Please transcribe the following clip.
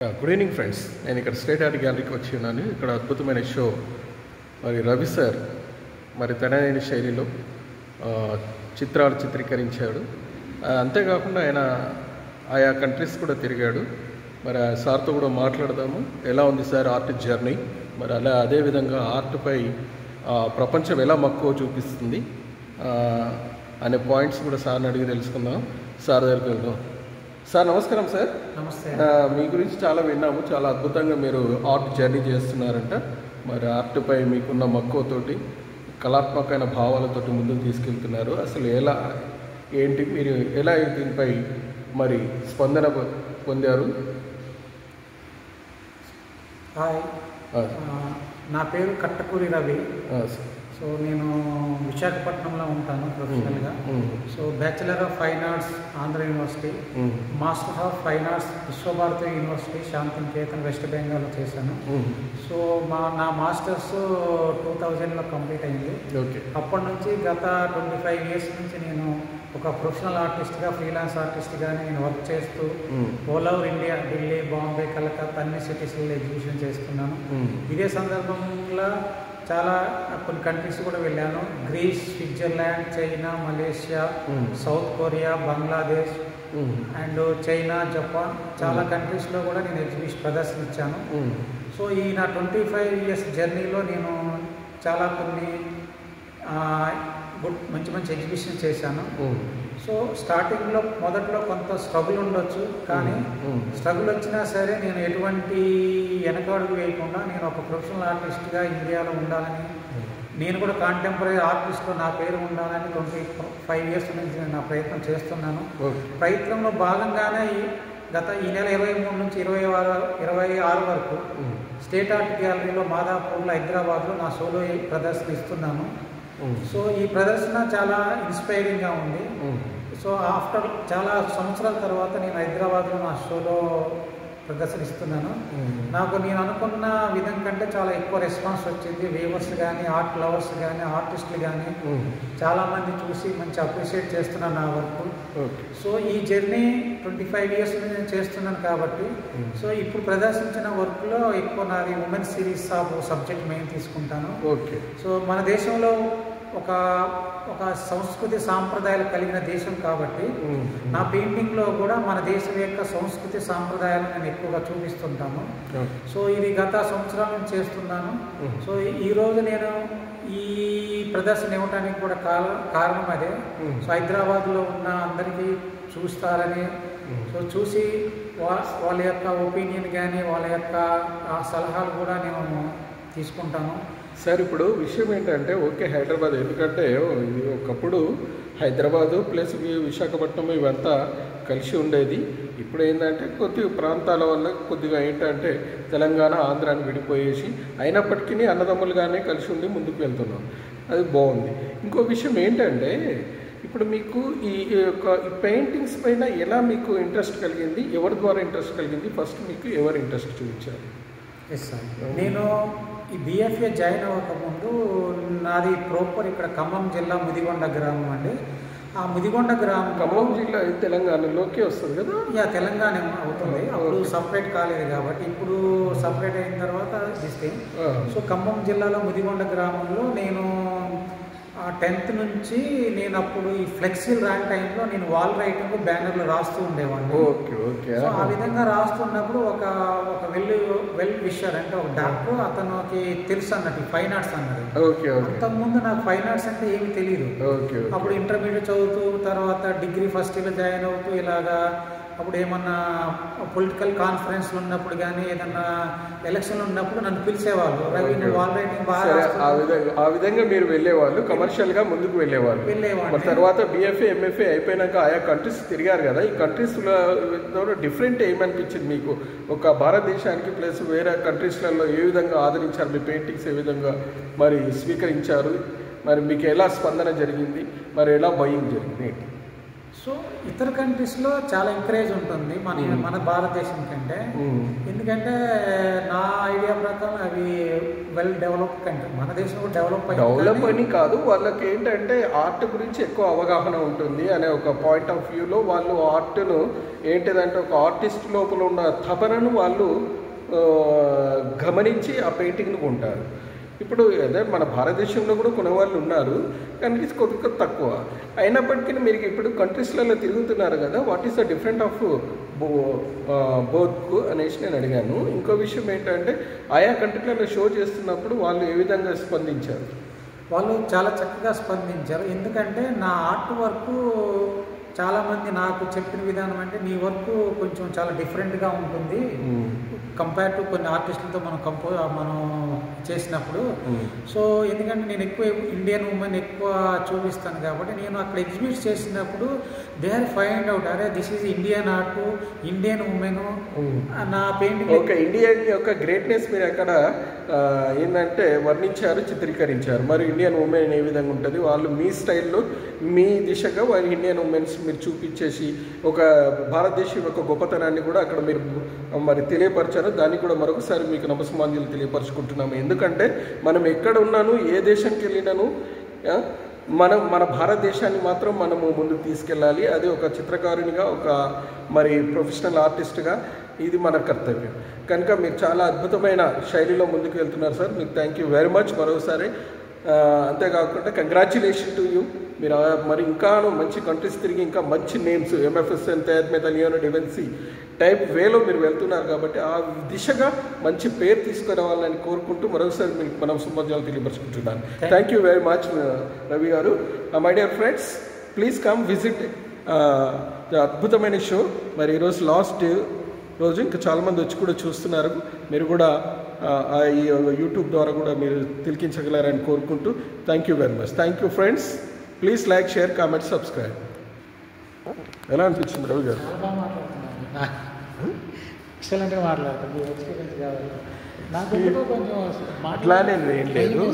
Good evening friends. నేను ఇక్కడ state art గ్యాలరీకి వచ్చి ఉన్నాను. ఇక్కడ అద్భుతమైన షో మరి రవి సార్ మరి తనదైన శైలిలో చిత్రాలు చిత్రీకరించాడు. అంతేకాకుండా ఆయన ఆయా కంట్రీస్ కూడా తిరిగాడు. మరి ఆ సార్తో కూడా మాట్లాడదాము. ఎలా ఉంది సార్ ఆర్ట్ జర్నీ, మరి అదేవిధంగా ఆర్ట్పై ప్రపంచం ఎలా మక్కువ చూపిస్తుంది అనే పాయింట్స్ కూడా సార్ని అడిగి తెలుసుకుందాం. సార్ దగ్గరికి వెళ్దాం. సార్ నమస్కారం. సార్ నమస్తే. మీ గురించి చాలా విన్నాము. చాలా అద్భుతంగా మీరు ఆర్ట్ జర్నీ చేస్తున్నారంట. మరి ఆర్ట్పై మీకున్న మక్కువతోటి కళాత్మకమైన భావాలతోటి ముందుకు తీసుకెళ్తున్నారు. అసలు ఎలా ఏంటి, మీరు ఎలా దీనిపై మరి స్పందన పొందారు? హాయ్, నా పేరు కట్టకూరి రవి. సో నేను విశాఖపట్నంలో ఉంటాను ప్రొఫెషనల్గా. So bachelor of fine arts Andhra university, master of fine arts Vishwabharati university Santiniketan west బెంగాల్లో చేశాను. సో నా మాస్టర్స్ 2000లో కంప్లీట్ అయింది. అప్పటి నుంచి గత 25 years నుంచి నేను ఒక ప్రొఫెషనల్ ఆర్టిస్ట్గా, ఫ్రీలాన్స్ ఆర్టిస్ట్గానే నేను వర్క్ చేస్తూ all over India, Delhi, Bombay, Calcutta అన్ని సిటీస్లో ఎగ్జిబిషన్ చేస్తున్నాను. ఇదే సందర్భంలో చాలా కొన్ని కంట్రీస్ కూడా వెళ్ళాను. Greece, Switzerland, China, Malaysia, South Korea, Bangladesh and China, Japan చాలా కంట్రీస్లో కూడా నేను ఎగ్జిబిషన్ ప్రదర్శన ఇచ్చాను. సో ఈ నా 25 years జర్నీలో నేను చాలా కొన్ని మంచి మంచి ఎగ్జిబిషన్ చేశాను. సో స్టార్టింగ్లో మొదట్లో కొంత స్ట్రగుల్ ఉండొచ్చు, కానీ స్ట్రగుల్ వచ్చినా సరే నేను ఎటువంటి వెనకడుగు వేయకుండా నేను ఒక ప్రొఫెషనల్ ఆర్టిస్ట్గా ఇండియాలో ఉండాలని, నేను కూడా కాంటెంపరీ ఆర్టిస్ట్లో నా పేరు ఉండాలని 25 years నుంచి నేను నా ప్రయత్నం చేస్తున్నాను. ప్రయత్నంలో భాగంగానే గత ఈ నెల 23 నుంచి 26 వరకు స్టేట్ ఆర్ట్ గ్యాలరీలో మాదాపూర్లో, హైదరాబాద్లో నా సోలో ప్రదర్శన ఇస్తున్నాను. సో ఈ ప్రదర్శన చాలా ఇన్స్పైరింగ్గా ఉంది. సో ఆఫ్టర్ చాలా సంవత్సరాల తర్వాత నేను హైదరాబాద్లో నా షోలో ప్రదర్శనిస్తున్నాను. నాకు నేను అనుకున్న విధం కంటే చాలా ఎక్కువ రెస్పాన్స్ వచ్చింది. వ్యూవర్స్ కానీ, ఆర్ట్ లవర్స్ కానీ, ఆర్టిస్టులు కానీ చాలామంది చూసి మంచి అప్రిషియేట్ చేస్తున్నాను నా వర్క్. సో ఈ జర్నీ 25 years నేను చేస్తున్నాను కాబట్టి సో ఇప్పుడు ప్రదర్శించిన వర్క్లో ఎక్కువ నాది women series of subject main తీసుకుంటాను. సో మన దేశంలో ఒక సంస్కృతి సాంప్రదాయాలు కలిగిన దేశం కాబట్టి నా పెయింటింగ్లో కూడా మన దేశం యొక్క సంస్కృతి సాంప్రదాయాలను నేను ఎక్కువగా చూపిస్తుంటాను. సో ఇది గత సంవత్సరాల నుంచి చేస్తున్నాను. సో ఈరోజు నేను ఈ ప్రదర్శన ఇవ్వడానికి కూడా కారణం అదే. సో హైదరాబాద్లో ఉన్న అందరికీ చూస్తారని, సో చూసి వాళ్ళ యొక్క ఒపీనియన్ కానీ, వాళ్ళ యొక్క సలహాలు కూడా నేను తీసుకుంటాను. సార్ ఇప్పుడు విషయం ఏంటంటే, ఓకే హైదరాబాద్, ఎందుకంటే ఇది ఒకప్పుడు హైదరాబాదు ప్లస్ విశాఖపట్నం ఇవంతా కలిసి ఉండేది. ఇప్పుడు ఏంటంటే కొద్ది ప్రాంతాల వల్ల కొద్దిగా ఏంటంటే తెలంగాణ, ఆంధ్రాని విడిపోయేసి అయినప్పటికీ అన్నదమ్ములుగానే కలిసి ఉండి ముందుకు వెళ్తున్నాం. అది బాగుంది. ఇంకో విషయం ఏంటంటే, ఇప్పుడు మీకు ఈ పెయింటింగ్స్ పైన ఎలా మీకు ఇంట్రెస్ట్ కలిగింది, ఎవరి ద్వారా ఇంట్రెస్ట్ కలిగింది, ఫస్ట్ మీకు ఎవరు ఇంట్రెస్ట్ చూపించారు? ఎస్ సార్, నేను ఈ BFA జాయిన్ అవ్వకముందు నాది ప్రాపర్ ఇక్కడ ఖమ్మం జిల్లా ముదిగొండ గ్రామం అండి. ఆ ముదిగొండ గ్రామం ఖమ్మం జిల్లా తెలంగాణలోకి వస్తుంది కదా? తెలంగాణ అవుతుంది. అప్పుడు సపరేట్ కాలేదు కాబట్టి ఇప్పుడు సపరేట్ అయిన తర్వాత ఇస్తే సో ఖమ్మం జిల్లాలో ముదిగొండ గ్రామంలో నేను 10th నుంచి నేను అప్పుడు ఈ ఫ్లెక్సీ రాని టైంలో నేను వాల్ రైటింగ్, బ్యానర్లు రాస్తూ ఉండేవాడిని. సో ఆ విధంగా రాస్తున్నప్పుడు ఒక వెల్ విషర్ అంటే ఒక డాక్టర్, అతనికి తెలుసు అన్నట్టు ఫైన్ ఆర్ట్స్ అన్నది. అంతకుముందు నాకు ఫైన్ ఆర్ట్స్ అంటే ఏమి తెలియదు. అప్పుడు ఇంటర్మీడియట్ చదువుతూ తర్వాత డిగ్రీ ఫస్ట్ ఇయర్ జాయిన్ అవుతూ ఇలాగా అప్పుడు ఏమన్నా పొలిటికల్ కాన్ఫరెన్స్లు ఉన్నప్పుడు కానీ, ఏదన్నా ఎలక్షన్లు ఉన్నప్పుడు నన్ను పిలిచేవాళ్ళు, రవి నువ్వు వాల్ రైటింగ్ బాగా. ఆ విధంగా మీరు వెళ్ళేవాళ్ళు, కమర్షియల్గా ముందుకు వెళ్ళేవాళ్ళు. తర్వాత BFA, MFA అయిపోయినాక ఆయా కంట్రీస్ తిరిగారు కదా. ఈ కంట్రీస్లో డిఫరెంట్ ఏమనిపించింది మీకు? ఒక భారతదేశానికి ప్లస్ వేరే కంట్రీస్లలో ఏ విధంగా ఆదరించారు, మీ పెయింటింగ్స్ ఏ విధంగా మరి స్వీకరించారు, మరి మీకు ఎలా స్పందన జరిగింది, మరి ఎలా బయింగ్ జరిగింది? సో ఇతర కంట్రీస్లో చాలా ఎంకరేజ్ ఉంటుంది మన భారతదేశం కంటే. ఎందుకంటే నా ఐడియా ప్రకారం అవి వెల్ డెవలప్ కంట్రీ, మన దేశం కూడా డెవలప్ డెవలప్ అని కాదు, వాళ్ళకి ఏంటంటే ఆర్ట్ గురించి ఎక్కువ అవగాహన ఉంటుంది అనే ఒక పాయింట్ ఆఫ్ వ్యూలో వాళ్ళు ఆర్ట్ను ఏంటిదంటే ఒక ఆర్టిస్ట్ లోపల ఉన్న తపనను వాళ్ళు గమనించి ఆ పెయింటింగ్ను కొంటారు. ఇప్పుడు అదే మన భారతదేశంలో కూడా కొనేవాళ్ళు ఉన్నారు, కానీ కొద్దిగా తక్కువ. అయినప్పటికీ మీరు ఇప్పుడు కంట్రీస్లలో తిరుగుతున్నారు కదా, what is the different of both అనేసి నేను అడిగాను. ఇంకో విషయం ఏంటంటే ఆయా కంట్రీలలో షో చేస్తున్నప్పుడు వాళ్ళు ఏ విధంగా స్పందించారు? వాళ్ళు చాలా చక్కగా స్పందించారు. ఎందుకంటే నా ఆర్ట్ వర్క్ చాలామంది నాకు చెప్పిన విధానం అంటే నీ వర్క్ కొంచెం చాలా డిఫరెంట్గా ఉంటుంది కంపేర్ టు కొన్ని ఆర్టిస్టులతో మనం చేసినప్పుడు. సో ఎందుకంటే నేను ఎక్కువ ఇండియన్ ఉమెన్ ఎక్కువ చూపిస్తాను కాబట్టి నేను అక్కడ ఎగ్జిబిట్ చేసినప్పుడు దే ఆర్ ఫైండ్ అవుట్, అరే this is Indian art, Indian women నా పెయింటింగ్. ఓకే, ఇండియన్ యొక్క గ్రేట్నెస్ మీరు అక్కడ ఏంటంటే వర్ణించారు, చిత్రీకరించారు. మరి ఇండియన్ ఉమెన్ ఏ విధంగా ఉంటుంది, వాళ్ళు మీ స్టైల్లో మీ దిశగా వారి ఇండియన్ ఉమెన్స్ మీరు చూపించేసి ఒక భారతదేశం యొక్క గొప్పతనాన్ని కూడా అక్కడ మీరు మరి తెలియపరచారు. దానికి కూడా మరొకసారి మీకు నమస్మాంజలు తెలియపరచుకుంటున్నాము. ఎందుకంటే మనం ఎక్కడ ఉన్నాను, ఏ దేశానికి వెళ్ళినాను, మన భారతదేశాన్ని మాత్రం మనము ముందుకు తీసుకెళ్ళాలి. అది ఒక చిత్రకారునిగా, ఒక మరి ప్రొఫెషనల్ ఆర్టిస్ట్గా ఇది మన కర్తవ్యం. కనుక మీరు చాలా అద్భుతమైన శైలిలో ముందుకు వెళ్తున్నారు సార్. మీకు థ్యాంక్ యూ వెరీ మచ్ మరోసారి. అంతేకాకుండా కంగ్రాచ్యులేషన్ టు యూ. మీరు మరి ఇంకా మంచి కంట్రీస్ తిరిగి ఇంకా మంచి నేమ్స్ MFSN, తయార్ మెహతా, లియోనార్డో డా విన్సీ టైప్ వేలో మీరు వెళ్తున్నారు కాబట్టి ఆ దిశగా మంచి పేరు తీసుకురావాలని కోరుకుంటూ మరోసారి మీకు మనం శుభాకాంక్షలు తెలియపరుచుకుంటున్నాను. Thank you very much Ravi గారు. My dear friends, please come visit అద్భుతమైన షో. మరి ఈరోజు లాస్ట్ రోజు ఇంకా చాలామంది వచ్చి కూడా చూస్తున్నారు. మీరు కూడా ఈ యూట్యూబ్ ద్వారా కూడా మీరు తిలకించగలరని కోరుకుంటూ thank you very much. Thank you friends. Please like, share, comment, subscribe. ఎలా అనిపించింది రవి గారు? ఎక్సలెంట్గా మాట్లాడతాను. మీ ఎక్స్పీరియన్స్ కావాలి నాకు కొంచెం అట్లానే ఏం లేదు.